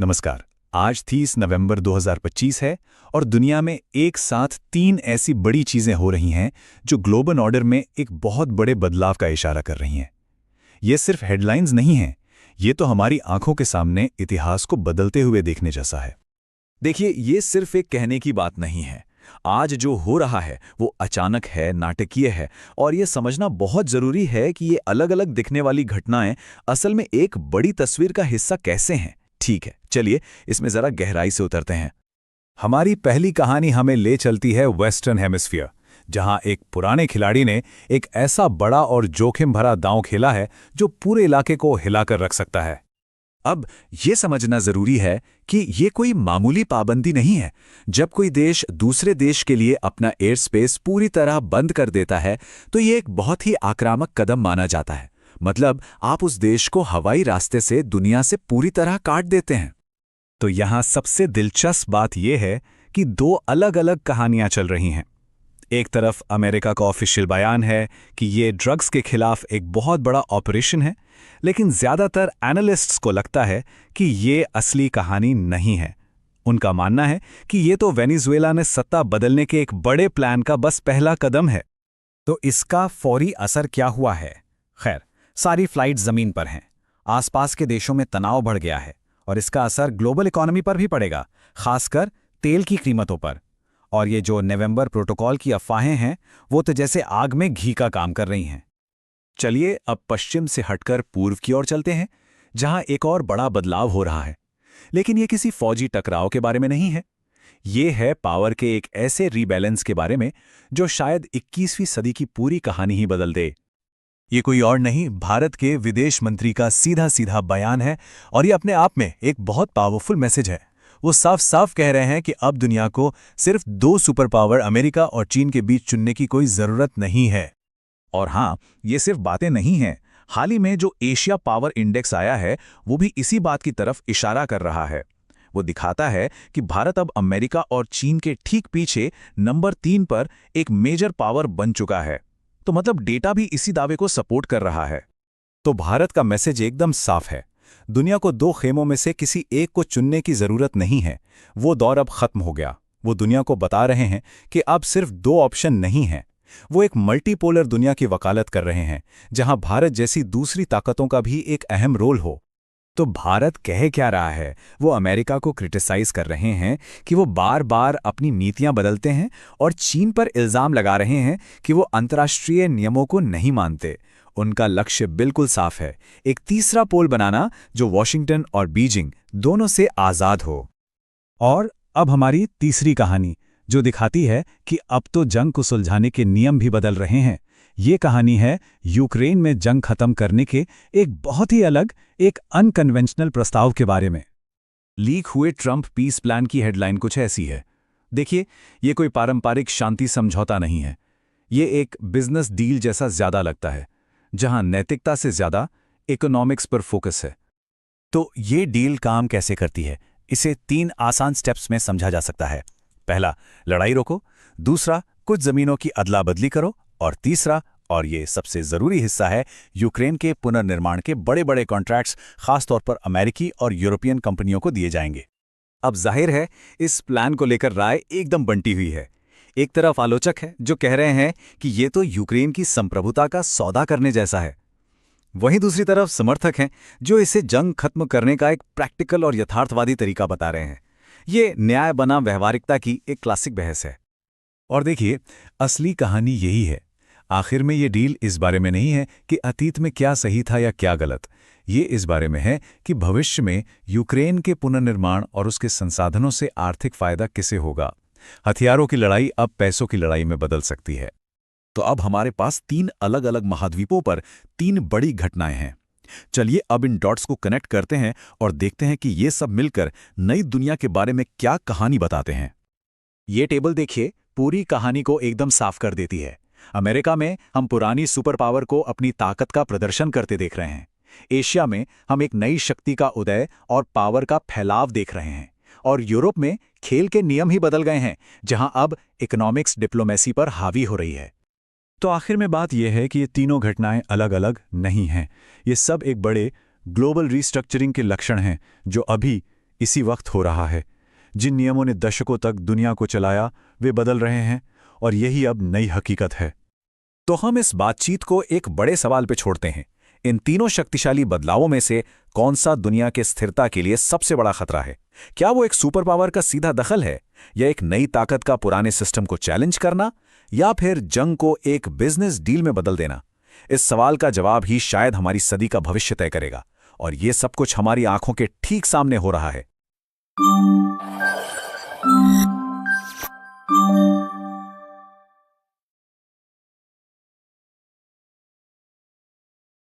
नमस्कार। आज 30 नवंबर 2025 है और दुनिया में एक साथ तीन ऐसी बड़ी चीजें हो रही हैं जो ग्लोबल ऑर्डर में एक बहुत बड़े बदलाव का इशारा कर रही हैं। ये सिर्फ हेडलाइंस नहीं हैं, ये तो हमारी आंखों के सामने इतिहास को बदलते हुए देखने जैसा है। देखिए, ये सिर्फ एक कहने की बात नहीं है। आज जो हो रहा है वो अचानक है, नाटकीय है, और ये समझना बहुत जरूरी है कि ये अलग अलग दिखने वाली घटनाएं असल में एक बड़ी तस्वीर का हिस्सा कैसे हैं। ठीक है, चलिए इसमें जरा गहराई से उतरते हैं। हमारी पहली कहानी हमें ले चलती है वेस्टर्न हेमिस्फीयर, जहां एक पुराने खिलाड़ी ने एक ऐसा बड़ा और जोखिम भरा दांव खेला है जो पूरे इलाके को हिलाकर रख सकता है। अब ये समझना जरूरी है कि ये कोई मामूली पाबंदी नहीं है। जब कोई देश दूसरे देश के लिए अपना एयर स्पेस पूरी तरह बंद कर देता है तो ये एक बहुत ही आक्रामक कदम माना जाता है। मतलब आप उस देश को हवाई रास्ते से दुनिया से पूरी तरह काट देते हैं। तो यहाँ सबसे दिलचस्प बात यह है कि दो अलग अलग कहानियां चल रही हैं। एक तरफ अमेरिका का ऑफिशियल बयान है कि ये ड्रग्स के खिलाफ एक बहुत बड़ा ऑपरेशन है, लेकिन ज्यादातर एनालिस्ट्स को लगता है कि ये असली कहानी नहीं है। उनका मानना है कि ये तो वेनेजुएला ने सत्ता बदलने के एक बड़े प्लान का बस पहला कदम है। तो इसका फौरी असर क्या हुआ है? खैर, सारी फ्लाइट जमीन पर हैं, आसपास के देशों में तनाव बढ़ गया है और इसका असर ग्लोबल इकोनॉमी पर भी पड़ेगा, खासकर तेल की कीमतों पर। और ये जो नवंबर प्रोटोकॉल की अफवाहें हैं वो तो जैसे आग में घी का काम कर रही हैं। चलिए अब पश्चिम से हटकर पूर्व की ओर चलते हैं, जहां एक और बड़ा बदलाव हो रहा है। लेकिन ये किसी फौजी टकराव के बारे में नहीं है। ये है पावर के एक ऐसे रीबैलेंस के बारे में जो शायद 21वीं सदी की पूरी कहानी ही बदल दे। ये कोई और नहीं, भारत के विदेश मंत्री का सीधा सीधा बयान है, और ये अपने आप में एक बहुत पावरफुल मैसेज है। वो साफ साफ कह रहे हैं कि अब दुनिया को सिर्फ दो सुपर पावर अमेरिका और चीन के बीच चुनने की कोई जरूरत नहीं है। और हां, ये सिर्फ बातें नहीं हैं। हाल ही में जो एशिया पावर इंडेक्स आया है वो भी इसी बात की तरफ इशारा कर रहा है। वो दिखाता है कि भारत अब अमेरिका और चीन के ठीक पीछे नंबर 3 पर एक मेजर पावर बन चुका है। तो मतलब डेटा भी इसी दावे को सपोर्ट कर रहा है। तो भारत का मैसेज एकदम साफ है, दुनिया को दो खेमों में से किसी एक को चुनने की जरूरत नहीं है। वो दौर अब खत्म हो गया। वो दुनिया को बता रहे हैं कि अब सिर्फ दो ऑप्शन नहीं हैं। वो एक मल्टीपोलर दुनिया की वकालत कर रहे हैं, जहां भारत जैसी दूसरी ताकतों का भी एक अहम रोल हो। तो भारत कह क्या रहा है? वो अमेरिका को क्रिटिसाइज कर रहे हैं कि वो बार बार अपनी नीतियां बदलते हैं, और चीन पर इल्जाम लगा रहे हैं कि वो अंतर्राष्ट्रीय नियमों को नहीं मानते। उनका लक्ष्य बिल्कुल साफ है, एक तीसरा पोल बनाना जो वॉशिंगटन और बीजिंग दोनों से आजाद हो। और अब हमारी तीसरी कहानी, जो दिखाती है कि अब तो जंग को सुलझाने के नियम भी बदल रहे हैं। ये कहानी है यूक्रेन में जंग खत्म करने के एक बहुत ही अलग, एक अनकन्वेंशनल प्रस्ताव के बारे में। लीक हुए ट्रंप पीस प्लान की हेडलाइन कुछ ऐसी है। देखिए, ये कोई पारंपरिक शांति समझौता नहीं है। ये एक बिजनेस डील जैसा ज्यादा लगता है, जहां नैतिकता से ज्यादा इकोनॉमिक्स पर फोकस है। तो ये डील काम कैसे करती है? इसे 3 आसान स्टेप्स में समझा जा सकता है। पहला, लड़ाई रोको। दूसरा, कुछ जमीनों की अदला बदली करो। और तीसरा, और ये सबसे जरूरी हिस्सा है, यूक्रेन के पुनर्निर्माण के बड़े बड़े कॉन्ट्रैक्ट्स खासतौर पर अमेरिकी और यूरोपियन कंपनियों को दिए जाएंगे। अब जाहिर है इस प्लान को लेकर राय एकदम बंटी हुई है। एक तरफ आलोचक है जो कह रहे हैं कि ये तो यूक्रेन की संप्रभुता का सौदा करने जैसा है। वहीं दूसरी तरफ समर्थक हैं जो इसे जंग खत्म करने का एक प्रैक्टिकल और यथार्थवादी तरीका बता रहे हैं। ये न्याय बना व्यवहारिकता की एक क्लासिक बहस है। और देखिए, असली कहानी यही है। आखिर में ये डील इस बारे में नहीं है कि अतीत में क्या सही था या क्या गलत। ये इस बारे में है कि भविष्य में यूक्रेन के पुनर्निर्माण और उसके संसाधनों से आर्थिक फायदा किसे होगा। हथियारों की लड़ाई अब पैसों की लड़ाई में बदल सकती है। तो अब हमारे पास 3 अलग अलग महाद्वीपों पर 3 बड़ी घटनाएं हैं। चलिए अब इन डॉट्स को कनेक्ट करते हैं और देखते हैं कि ये सब मिलकर नई दुनिया के बारे में क्या कहानी बताते हैं। ये टेबल देखिए, पूरी कहानी को एकदम साफ कर देती है। अमेरिका में हम पुरानी सुपर पावर को अपनी ताकत का प्रदर्शन करते देख रहे हैं। एशिया में हम एक नई शक्ति का उदय और पावर का फैलाव देख रहे हैं। और यूरोप में खेल के नियम ही बदल गए हैं, जहां अब इकोनॉमिक्स डिप्लोमेसी पर हावी हो रही है। तो आखिर में बात यह है कि ये तीनों घटनाएं अलग अलग नहीं हैं। ये सब एक बड़े ग्लोबल रीस्ट्रक्चरिंग के लक्षण हैं जो अभी इसी वक्त हो रहा है। जिन नियमों ने दशकों तक दुनिया को चलाया, वे बदल रहे हैं, और यही अब नई हकीकत है। तो हम इस बातचीत को एक बड़े सवाल पे छोड़ते हैं। इन तीनों शक्तिशाली बदलावों में से कौन सा दुनिया के स्थिरता के लिए सबसे बड़ा खतरा है? क्या वो एक सुपर पावर का सीधा दखल है, या एक नई ताकत का पुराने सिस्टम को चैलेंज करना, या फिर जंग को एक बिजनेस डील में बदल देना? इस सवाल का जवाब ही शायद हमारी सदी का भविष्य तय करेगा, और ये सब कुछ हमारी आंखों के ठीक सामने हो रहा है।